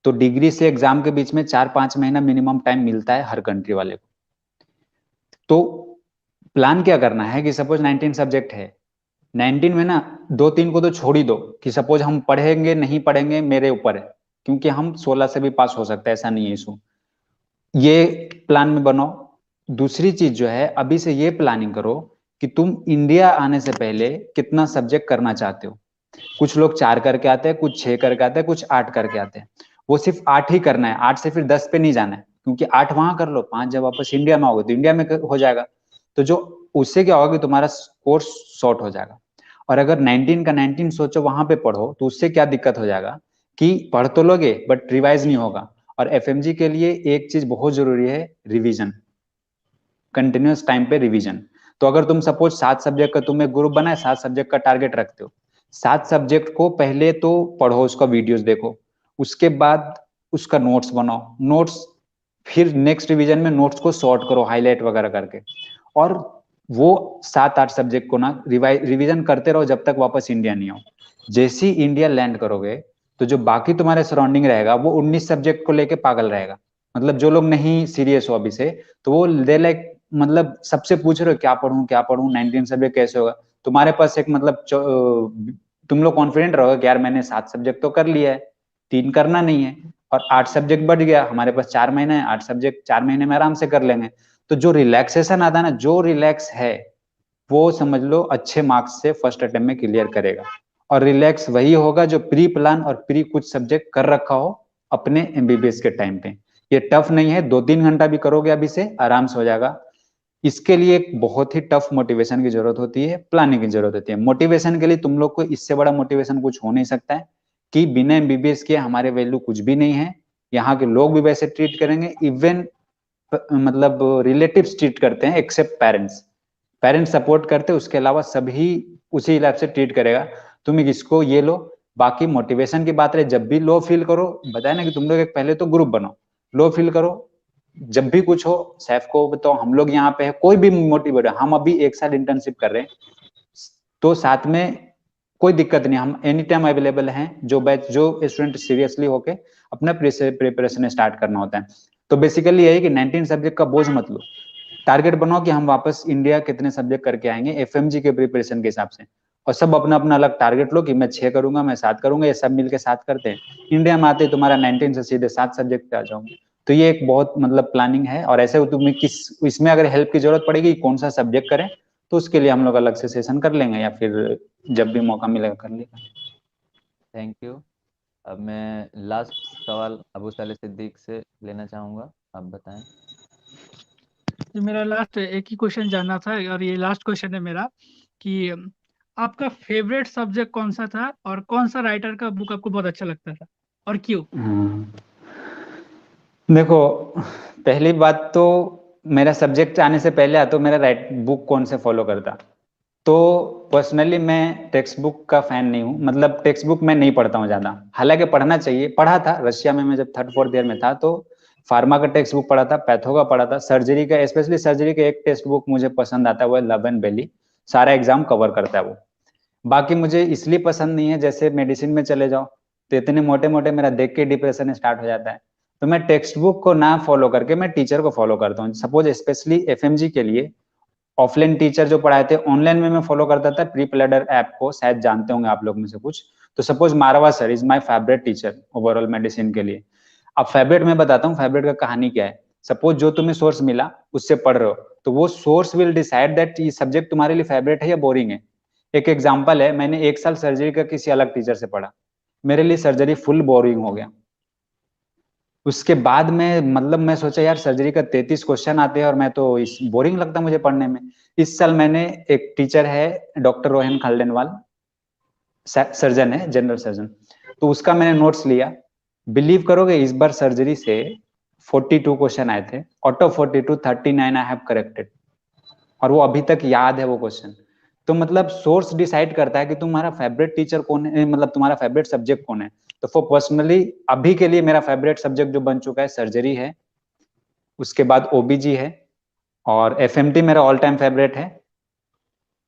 तो डिग्री से एग्जाम के बीच में 4-5 महीना मिनिमम टाइम मिलता है हर कंट्री वाले को। तो प्लान क्या करना है कि सपोज 19 सब्जेक्ट है, 19 में ना 2-3 को तो छोड़ ही दो, कि सपोज हम पढ़ेंगे नहीं पढ़ेंगे मेरे ऊपर है, क्योंकि हम 16 से भी पास हो सकते हैं, ऐसा नहीं है इशू। ये प्लान में बनो। दूसरी चीज जो है, अभी से ये प्लानिंग करो कि तुम इंडिया आने से पहले कितना सब्जेक्ट करना चाहते हो। कुछ लोग 4 करके आते हैं, कुछ 6 करके आते हैं, कुछ 8 करके आते हैं। वो सिर्फ 8 ही करना है, 8 से फिर 10 पे नहीं जाना है, क्योंकि 8 वहां कर लो, 5 जब वापस इंडिया में आओगे तो इंडिया में हो जाएगा। तो जो उससे क्या होगा कि तुम्हारा कोर्स शॉर्ट हो जाएगा। और अगर 19 का 19 सोचो वहां पे पढ़ो, तो उससे क्या दिक्कत हो जाएगा कि पढ़ तो लोगे बट रिवाइज नहीं होगा। और एफएमजी के लिए एक चीज बहुत जरूरी है, रिवीजन, कंटिन्यूस टाइम पे रिवीजन। तो अगर तुम सपोज 7 सब्जेक्ट का तुम्हें ग्रुप बना है, 7 सब्जेक्ट का टारगेट रखते हो, 7 सब्जेक्ट को पहले तो पढ़ो, उसका वीडियोस देखो, उसके बाद उसका नोट्स बनाओ, नोट्स फिर नेक्स्ट रिवीजन में नोट्स को सॉर्ट करो हाईलाइट वगैरह करके। और वो 7-8 सब्जेक्ट को ना रिवीजन करते रहो जब तक वापस इंडिया नहीं आओ। जैसे ही इंडिया लैंड करोगे, तो जो बाकी तुम्हारे सराउंडिंग रहेगा वो 19 सब्जेक्ट को लेके पागल रहेगा। मतलब जो लोग नहीं सीरियस हो अभी से, तो वो दे लाइक, मतलब सबसे पूछ रहे हो क्या पढ़ूं क्या पढ़ूं, 19 सब्जेक्ट कैसे होगा। तुम्हारे पास एक मतलब तुम लोग कॉन्फिडेंट रहोगे कि यार मैंने 7 सब्जेक्ट तो कर लिया है, 3 करना नहीं है। और 8 सब्जेक्ट बढ़ गया, हमारे पास 4 महीने हैं, 8 सब्जेक्ट 4 महीने में आराम से कर लेंगे। तो जो रिलैक्सेशन आता है ना, जो रिलैक्स है वो समझ लो अच्छे मार्क्स से फर्स्ट अटेम्प्ट में क्लियर करेगा। और रिलैक्स वही होगा जो प्री प्लान और प्री कुछ सब्जेक्ट कर रखा हो अपने एमबीबीएस के टाइम पे। ये टफ नहीं है, 2-3 घंटा भी करोगे अभी से आराम से हो जाएगा। इसके लिए एक बहुत ही टफ मोटिवेशन की जरूरत होती है, प्लानिंग की जरूरत होती है। मोटिवेशन के लिए तुम लोग को इससे बड़ा मोटिवेशन कुछ हो नहीं सकता है कि बिना एमबीबीएस के हमारे वैल्यू कुछ भी नहीं है, यहाँ के लोग भी वैसे ट्रीट करेंगे, इवन मतलब रिलेटिव्स ट्रीट करते हैं एक्सेप्ट पेरेंट्स। पेरेंट्स सपोर्ट करते हैं, उसके अलावा सभी उसी हिसाब से ट्रीट करेगा। तुम इसको ये लो। बाकी मोटिवेशन की बात रहे, जब भी लो फील करो, बताया ना कि तुम लोग एक पहले तो ग्रुप बनाओ, लो फील करो, जब भी कुछ हो सैफ को बताओ, हम लोग यहाँ पे है, कोई भी मोटिवेट है। हम अभी एक साल इंटर्नशिप कर रहे हैं तो साथ में कोई दिक्कत नहीं, हम एनी टाइम अवेलेबल हैं। जो बैच जो स्टूडेंट सीरियसली होके अपना प्रिपरेशन स्टार्ट करना होता है। तो बेसिकली यही कि 19 सब्जेक्ट का बोझ मत लो, टारगेट बनाओ कि हम वापस इंडिया कितने सब्जेक्ट करके आएंगे एफएमजी के प्रिपरेशन के हिसाब से। और सब अपना अपना अलग टारगेट लो कि मैं 6 करूंगा, मैं 7 करूंगा, ये सब मिलके 7 करते हैं। इंडिया में आते तुम्हारा 19 से सीधे 7 सब्जेक्ट पे आ जाओगे। तो ये एक बहुत मतलब प्लानिंग है। और ऐसे तुम्हें किस इसमें अगर हेल्प की जरूरत पड़ेगी कौन सा सब्जेक्ट करें, तो उसके लिए हम लोग अलग से सेशन कर लेंगे, या फिर जब भी मौका मिलेगा कर लेगा। Thank you. अब मैं लास्ट सवाल अबू साले सिद्दीक से लेना चाहूँगा, आप बताएं। तो मेरा लास्ट एक ही क्वेश्चन जानना था, और ये लास्ट क्वेश्चन है मेरा, कि आपका फेवरेट सब्जेक्ट कौन सा था और कौन सा राइटर का बुक आपको बहुत अच्छा लगता था और क्यों? देखो, पहली बात तो मेरा सब्जेक्ट आने से पहले तो मेरा राइट बुक कौन से फॉलो करता, तो पर्सनली मैं टेक्स्ट बुक का फैन नहीं हूँ। मतलब टेक्स्ट बुक मैं नहीं पढ़ता हूँ ज्यादा, हालांकि पढ़ना चाहिए। पढ़ा था रशिया में, मैं जब 3rd-4th ईयर में था तो फार्मा का टेक्स्ट बुक पढ़ा था, पैथो का पढ़ा था, सर्जरी का, स्पेशली सर्जरी का एक टेक्स्ट बुक मुझे पसंद आता है, वो है लव एंड बेली। सारा एग्जाम कवर करता है वो। बाकी मुझे इसलिए पसंद नहीं है, जैसे मेडिसिन में चले जाओ तो इतने मोटे मोटे मेरा देख के डिप्रेशन स्टार्ट हो जाता है। तो मैं टेक्स्ट बुक को ना फॉलो करके मैं टीचर को फॉलो करता हूँ। सपोज स्पेशली एफएमजी के लिए ऑफलाइन टीचर जो पढ़ाए थे, ऑनलाइन में मैं फॉलो करता था प्री प्लेडर ऐप को, शायद जानते होंगे आप लोग में से कुछ। तो suppose Marwa sir is my favourite teacher overall medicine के लिए। अब फेवरेट मैं बताता हूँ, फेवरेट का कहानी क्या है। सपोज जो तुम्हें सोर्स मिला उससे पढ़ रहे हो, तो वो सोर्स विल डिसाइड दैट ये सब्जेक्ट तुम्हारे लिए फेवरेट है या बोरिंग है। एक एग्जाम्पल है, मैंने 1 साल सर्जरी का किसी अलग टीचर से पढ़ा, मेरे लिए सर्जरी फुल बोरिंग हो गया। उसके बाद में मतलब मैं सोचा यार सर्जरी का 33 क्वेश्चन आते हैं और मैं तो इस बोरिंग लगता मुझे पढ़ने में। इस साल मैंने एक टीचर है डॉक्टर रोहन खंडेलवाल, सर्जन है, जनरल सर्जन, तो उसका मैंने नोट्स लिया। बिलीव करोगे इस बार सर्जरी से 42 क्वेश्चन आए थे, out of 42 39 I have corrected, और वो अभी तक याद है वो क्वेश्चन। तो मतलब सोर्स डिसाइड करता है कि तुम्हारा फेवरेट टीचर कौन है, मतलब तुम्हारा फेवरेट सब्जेक्ट कौन है। तो फॉर पर्सनली अभी के लिए मेरा फेवरेट सब्जेक्ट जो बन चुका है सर्जरी है, उसके बाद ओबीजी है, और एफएमटी मेरा ऑल टाइम फेवरेट है।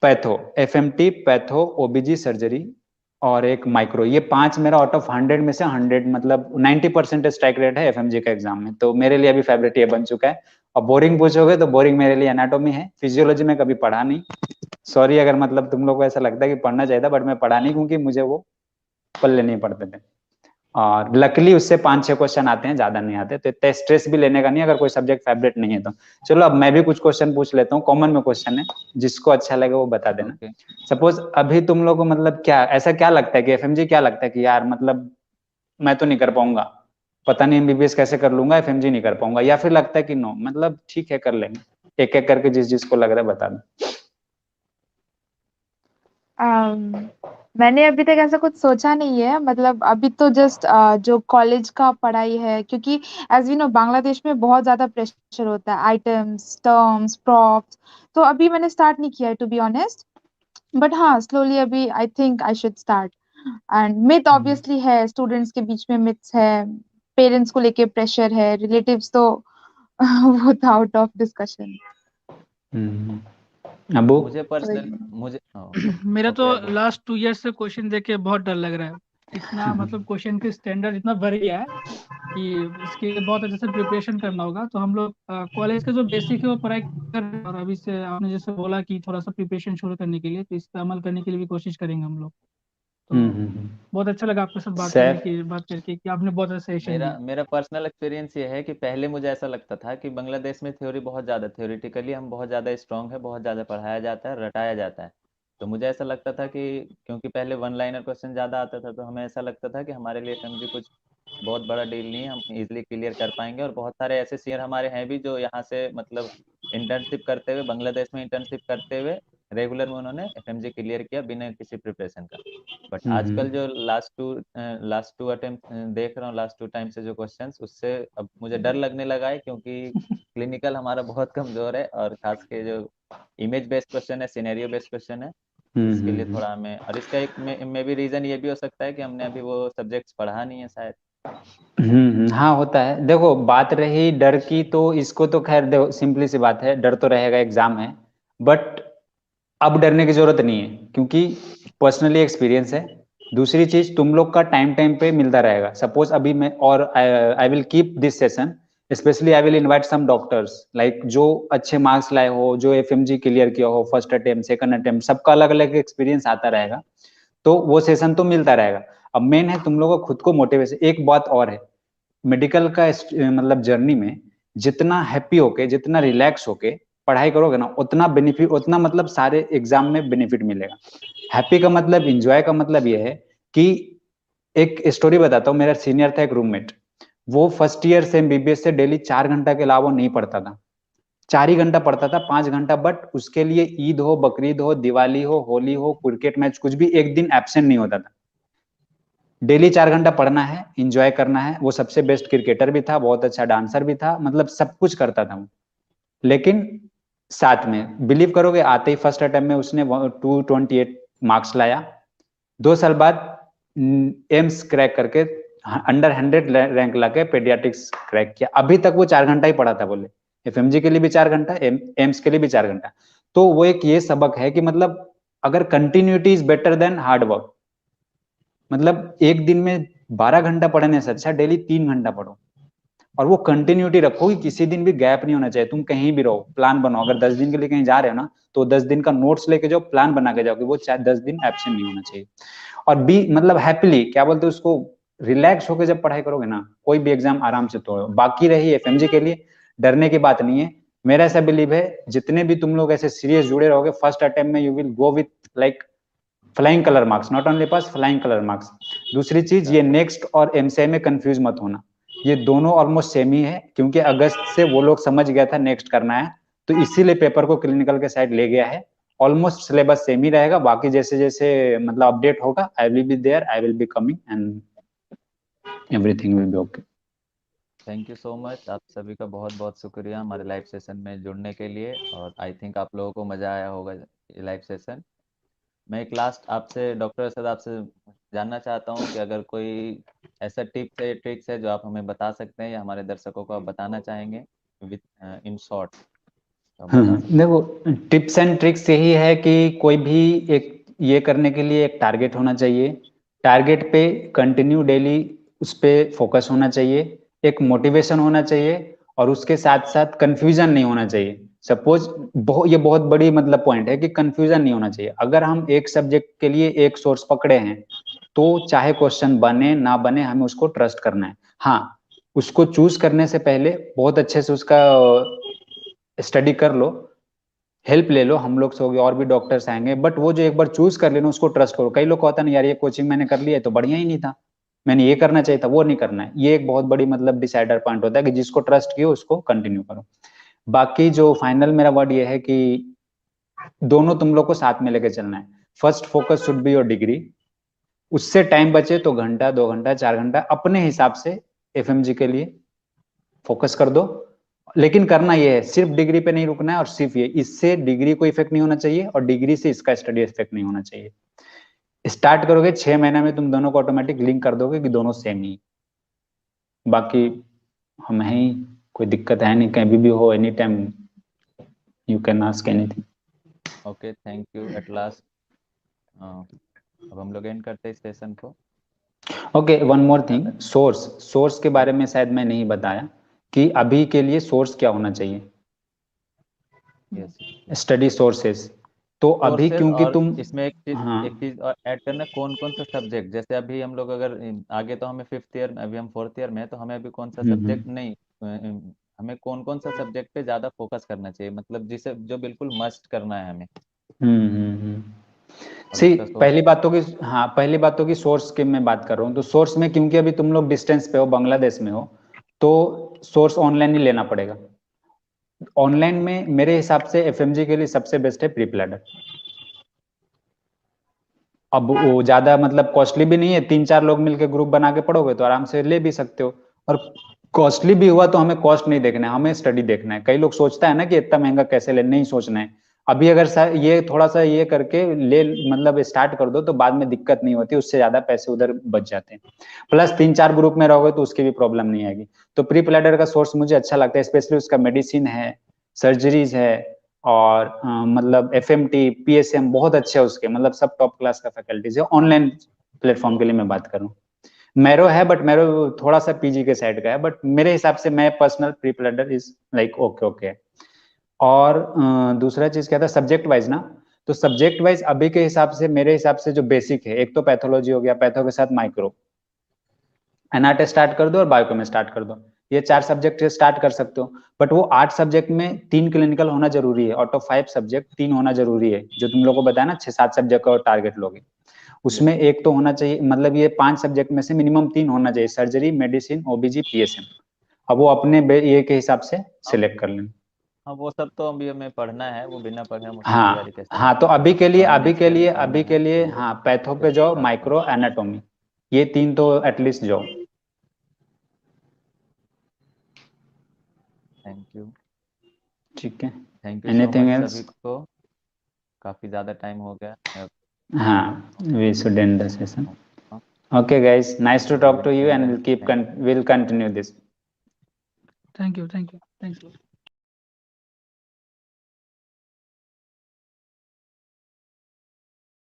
पैथो, एफएमटी, पैथो, ओबीजी, सर्जरी और एक माइक्रो, ये 5 मेरा आउट ऑफ 100 में से 100 मतलब 90% स्ट्राइक रेट है एफएमजी का एग्जाम में। तो मेरे लिए अभी फेवरेट ये बन चुका है। और बोरिंग पूछोगे तो बोरिंग मेरे लिए एनाटॉमी है, फिजियोलॉजी में कभी पढ़ा नहीं। सॉरी अगर मतलब तुम लोग को ऐसा लगता है कि पढ़ना चाहिए था, बट मैं पढ़ा नहीं क्योंकि मुझे वो पल्ले नहीं पड़ते थे। और लकली उससे 5-6 क्वेश्चन आते हैं, ज्यादा नहीं आते, तो इतना स्ट्रेस भी लेने का नहीं अगर कोई सब्जेक्ट फेवरेट नहीं है तो। चलो अब मैं भी कुछ क्वेश्चन पूछ लेता हूँ, कॉमन में क्वेश्चन है, जिसको अच्छा लगे वो बता देना। ओके। सपोज अभी तुम लोग को मतलब क्या ऐसा क्या लगता है कि एफएमजी क्या लगता है कि यार मतलब मैं तो नहीं कर पाऊंगा, पता नहीं एमबीबीएस कैसे कर लूंगा, एफएमजी नहीं कर पाऊंगा, या फिर लगता है कि नो मतलब ठीक है कर लेंगे। एक एक करके जिस जिसको लग रहा है बता दो। मैंने अभी तक ऐसा कुछ सोचा नहीं है। मतलब अभी तो जस्ट जो कॉलेज का पढ़ाई है, क्योंकि एज वी नो बांग्लादेश में बहुत ज्यादा प्रेशर होता है, आइटम्स, टर्म्स, प्रॉप्स। तो अभी मैंने स्टार्ट नहीं किया है टू बी ऑनेस्ट, बट हाँ स्लोली अभी I think I should start. And myth obviously है, स्टूडेंट्स के बीच में मिथ्स है, पेरेंट्स को लेके प्रेशर है, रिलेटिव्स तो वो तो आउट ऑफ डिस्कशन। अबू मुझे पर्सनल मुझे मेरा तो ओके अबू। लास्ट 2 ईयर से क्वेश्चन देख के बहुत डर लग रहा है। इतना मतलब क्वेश्चन के स्टैंडर्ड इतना बढ़ गया है कि इसके लिए बहुत अच्छे से प्रिपरेशन करना होगा। तो हम लोग कॉलेज के जो बेसिक है वो पढ़ाई कर रहे हैं, और अभी से आपने जैसे बोला कि थोड़ा सा प्रिपरेशन शुरू करने के लिए, तो इस पे अमल करने के लिए भी कोशिश करेंगे हम लोग। तो बहुत अच्छा लगा आपके साथ बात करके कि आपने बहुत अच्छा सजेशन दिया। मेरा पर्सनल एक्सपीरियंस ये है कि पहले मुझे ऐसा लगता था कि बांग्लादेश में थ्योरी बहुत ज़्यादा, थ्योरेटिकली हम बहुत ज़्यादा स्ट्रांग है, बहुत ज़्यादा पढ़ाया जाता है, रटाया जाता है। तो मुझे ऐसा लगता था कि क्योंकि पहले वन लाइनर क्वेश्चन ज़्यादा आता था, तो हमें ऐसा लगता था कि हमारे लिए एफएमजी कुछ बहुत बड़ा डील नहीं है, हम इजीली क्लियर कर पाएंगे। और बहुत सारे ऐसे सीनियर हमारे हैं भी जो यहाँ से मतलब इंटर्नशिप करते हुए, बांग्लादेश में इंटर्नशिप करते हुए रेगुलर में उन्होंने एफएमजी क्लियर किया बिना किसी प्रिपरेशन का। बट आजकल जो लास्ट टू अटेम्प्ट देख रहा हूँ, लास्ट टू टाइम से जो क्वेश्चंस, उससे अब मुझे डर लगने लगा है, क्योंकि क्लिनिकल हमारा बहुत कमजोर है, और खास के जो इमेज बेस्ड क्वेश्चन है, सिनेरियो बेस्ड क्वेश्चन है, इसके लिए थोड़ा हमें, और इसका एक में भी रीजन ये भी हो सकता है कि हमने अभी वो सब्जेक्ट्स पढ़ा नहीं है शायद। हाँ होता है। देखो बात रही डर की, तो इसको तो खैर देखो सिंपली सी बात है, डर तो रहेगा, एग्जाम है। बट अब डरने की जरूरत नहीं है, क्योंकि पर्सनली एक्सपीरियंस है। दूसरी चीज, तुम लोग का टाइम टाइम पे मिलता रहेगा। सपोज अभी मैं, और I will keep this session, specially I will invite some doctors like जो अच्छे मार्क्स लाए हो, जो एफएमजी क्लियर किया हो, फर्स्ट अटेम्प्ट सेकंड अटेम्प्ट, सबका अलग अलग एक्सपीरियंस आता रहेगा। तो वो सेशन तो मिलता रहेगा। अब मेन है तुम लोगों को खुद को मोटिवेशन। एक बात और है, मेडिकल का मतलब जर्नी में जितना हैप्पी होके, जितना रिलैक्स होके पढ़ाई करोगे ना, उतना बेनिफिट, उतना मतलब सारे एग्जाम में बेनिफिट मिलेगा। हैप्पी का मतलब, एंजॉय का मतलब ये है कि, एक स्टोरी बताता हूँ। मेरा सीनियर था एक रूममेट, वो फर्स्ट ईयर से एमबीबीएस से डेली 4 घंटा के अलावा नहीं पढ़ता था। 4 ही घंटा पढ़ता था, 5 घंटा। बट उसके लिए ईद हो, बकरीद हो, दिवाली हो, होली हो, क्रिकेट मैच, कुछ भी एक दिन एब्सेंट नहीं होता था। डेली 4 घंटा पढ़ना है, इंजॉय करना है। वो सबसे बेस्ट क्रिकेटर भी था, बहुत अच्छा डांसर भी था, मतलब सब कुछ करता था वो। लेकिन साथ में बिलीव करोगे, आते ही फर्स्ट अटेम्प्ट में उसने 228 मार्क्स लाया। 2 साल बाद एम्स क्रैक करके अंडर 100 रैंक लाके पेडियाट्रिक्स क्रैक किया। अभी तक वो 4 घंटा ही पढ़ा था। बोले एफएमजी के लिए भी 4 घंटा, एम्स के लिए भी 4 घंटा। तो वो एक ये सबक है कि मतलब अगर continuity is better than hard work. मतलब एक दिन में 12 घंटा पढ़ने से अच्छा डेली 3 घंटा पढ़ो, और वो कंटिन्यूटी रखो कि किसी दिन भी गैप नहीं होना चाहिए। तुम कहीं भी रहो, प्लान बनाओ। अगर 10 दिन के लिए कहीं जा रहे हो ना, तो 10 दिन का नोट्स लेके जाओ, प्लान बना के जाओ कि वो 10 दिन एब्सेंट नहीं होना चाहिए। और बी मतलब हैप्पीली, क्या बोलते हैं उसको, रिलैक्स होकर जब पढ़ाई करोगे ना, कोई भी एग्जाम आराम से तोड़ो। बाकी रही एफएमजी के लिए, डरने की बात नहीं है। मेरा ऐसा बिलीव है, जितने भी तुम लोग ऐसे सीरियस जुड़े रहोगे, फर्स्ट अटेम्प्ट में you will go with like flying colour marks, not only pass, flying colour marks. दूसरी चीज, ये नेक्स्ट और एमसीआई में कंफ्यूज मत होना, ये दोनों ऑलमोस्ट सेम ही है, क्योंकि अगस्त से वो लोग समझ गया था नेक्स्ट करना है, तो इसीलिए पेपर को क्लिनिकल के साइड ले गया है। ऑलमोस्ट सिलेबस सेम ही रहेगा। बाकी जैसे जैसे मतलब अपडेट होगा, I will be there, I will be coming, and everything will be okay. Thank you so much, आप सभी का बहुत बहुत शुक्रिया हमारे लाइव सेशन में जुड़ने के लिए, और आई थिंक आप लोगों को मज़ा आया होगा ये लाइव सेशन। मैं एक लास्ट आपसे, डॉक्टर असद, आपसे जानना चाहता हूँ कि अगर कोई ऐसा टिप्स है, ट्रिक्स है जो आप हमें बता सकते हैं या हमारे दर्शकों को आप बताना चाहेंगे विथ इन शॉर्ट, तो आप बता सकते हैं। देखो टिप्स एंड ट्रिक्स यही है कि कोई भी एक, ये करने के लिए एक टारगेट होना चाहिए। टारगेट पे कंटिन्यू डेली उस पर फोकस होना चाहिए, एक मोटिवेशन होना चाहिए, और उसके साथ साथ कंफ्यूजन नहीं होना चाहिए। सपोज ये बहुत बड़ी मतलब पॉइंट है कि कंफ्यूजन नहीं होना चाहिए। अगर हम एक सब्जेक्ट के लिए एक सोर्स पकड़े हैं, तो चाहे क्वेश्चन बने ना बने, हमें उसको ट्रस्ट करना है। हाँ, उसको चूज करने से पहले बहुत अच्छे से उसका स्टडी कर लो, हेल्प ले लो, हम लोग से होगी, और भी डॉक्टर्स आएंगे। बट वो जो एक बार चूज कर लेना, उसको ट्रस्ट करो। कई लोग कहता नहीं यार, ये कोचिंग मैंने कर लिया है तो बढ़िया ही नहीं था, मैंने ये करना चाहिए था, वो नहीं करना है। ये एक बहुत बड़ी मतलब डिसाइडर पॉइंट होता है कि जिसको ट्रस्ट किया उसको कंटिन्यू करो। बाकी जो फाइनल मेरा वर्ड ये है कि दोनों तुम लोग को साथ में लेके चलना है। First focus should be your degree, उससे टाइम बचे तो घंटा, 2 घंटा, 4 घंटा अपने हिसाब से एफएमजी के लिए फोकस कर दो। लेकिन करना ये है, सिर्फ डिग्री पे नहीं रुकना है, और सिर्फ ये, इससे डिग्री को इफेक्ट नहीं होना चाहिए और डिग्री से इसका स्टडी इफेक्ट नहीं होना चाहिए। स्टार्ट करोगे 6 महीने में तुम दोनों को ऑटोमेटिक लिंक कर दोगे कि दोनों सेम ही। बाकी हम हैं, कोई दिक्कत है नहीं, कहीं भी हो, any time you can ask anything. Okay, thank you at last. अब हम लोग एंड करते हैं इस सेशन को। Okay, one more thing, source के बारे में शायद मैं नहीं बताया कि अभी के लिए सोर्स क्या होना चाहिए। यस, स्टडी सोर्सेस, तो अभी कोर्सेज क्योंकि और तुम इसमें हाँ एक चीज और ऐड करना, कौन कौन सा सब्जेक्ट, जैसे अभी हम लोग अगर आगे तो हमें 5th ईयर में, अभी हम 4th ईयर में है, तो हमें अभी कौन सा हम्म सब्जेक्ट नहीं, हमें कौन कौन सा सब्जेक्ट पे ज्यादा फोकस करना चाहिए, मतलब जिसे जो बिल्कुल मस्ट करना है हमें, हम्म और सी उसका सोर्स। पहली बातों की सोर्स की मैं बात कर रहा हूँ। तो सोर्स में क्योंकि अभी तुम लोग डिस्टेंस पे हो, बांग्लादेश में हो, तो सोर्स ऑनलाइन ही लेना पड़ेगा। ऑनलाइन में मेरे हिसाब से एफएमजी के लिए सबसे बेस्ट है प्री प्लाडर। अब वो ज्यादा मतलब कॉस्टली भी नहीं है, 3-4 लोग मिलकर ग्रुप बना के पढ़ोगे तो आराम से ले भी सकते हो। और कॉस्टली भी हुआ तो हमें कॉस्ट नहीं देखना है, हमें स्टडी देखना है। कई लोग सोचता है ना कि इतना महंगा कैसे ले, नहीं सोचना है। अभी अगर ये थोड़ा सा ये करके ले मतलब स्टार्ट कर दो तो बाद में दिक्कत नहीं होती, उससे ज्यादा पैसे उधर बच जाते हैं। प्लस 3-4 ग्रुप में रहोगे तो उसकी भी प्रॉब्लम नहीं आएगी। तो प्री प्लाडर का सोर्स मुझे अच्छा लगता है, स्पेशली उसका मेडिसिन है, सर्जरीज है, और मतलब एफएमटी पीएसएम बहुत अच्छे है उसके, मतलब सब टॉप क्लास का फैकल्टीज है। ऑनलाइन प्लेटफॉर्म के लिए मैं बात कर रहा हूँ। मैरो है, बट मैरो थोड़ा सा पीजी के साइड का है, बट मेरे हिसाब से मैं पर्सनल प्री प्लाडर इज लाइक ओके ओके। और दूसरा चीज क्या था, सब्जेक्ट वाइज ना, तो सब्जेक्ट वाइज अभी के हिसाब से मेरे हिसाब से जो बेसिक है, एक तो पैथोलॉजी हो गया, पैथो के साथ माइक्रो, एनाटे स्टार्ट कर दो और बायोकेम में स्टार्ट कर दो। ये 4 सब्जेक्ट स्टार्ट कर सकते हो। बट वो 8 सब्जेक्ट में 3 क्लिनिकल होना जरूरी है, आउट ऑफ 5 सब्जेक्ट 3 होना जरूरी है। जो तुम लोग को बताया ना 6-7 सब्जेक्ट का टारगेट लोगे, उसमें एक तो होना चाहिए, मतलब ये 5 सब्जेक्ट में से मिनिमम 3 होना चाहिए, सर्जरी, मेडिसिन, ओबीजी, पीएसएम। अब वो अपने ये के हिसाब से अब सिलेक्ट कर लेना। हाँ, वो सब तो अभी हमें पढ़ना है, वो बिना पढ़े हम उसकी तैयारी हाँ कैसे हाँ, करें, तो अभी के वो लिए तो हमें नेक्स्ट ईयर में करना है। हाँ पैथो पे फिर जाओ, साथ में। माइक्रो, एनाटोमी, ये 3 तो एटलीस्ट जाओ। Thank you. ठीक है, thank you so anything much else? सभी को, काफ़ी ज़्यादा टाइम हो गया। हाँ, we should end the session. हाँ, Okay, guys, nice to talk to you, मिलते and हैं। we'll continue this. Thank you, thanks.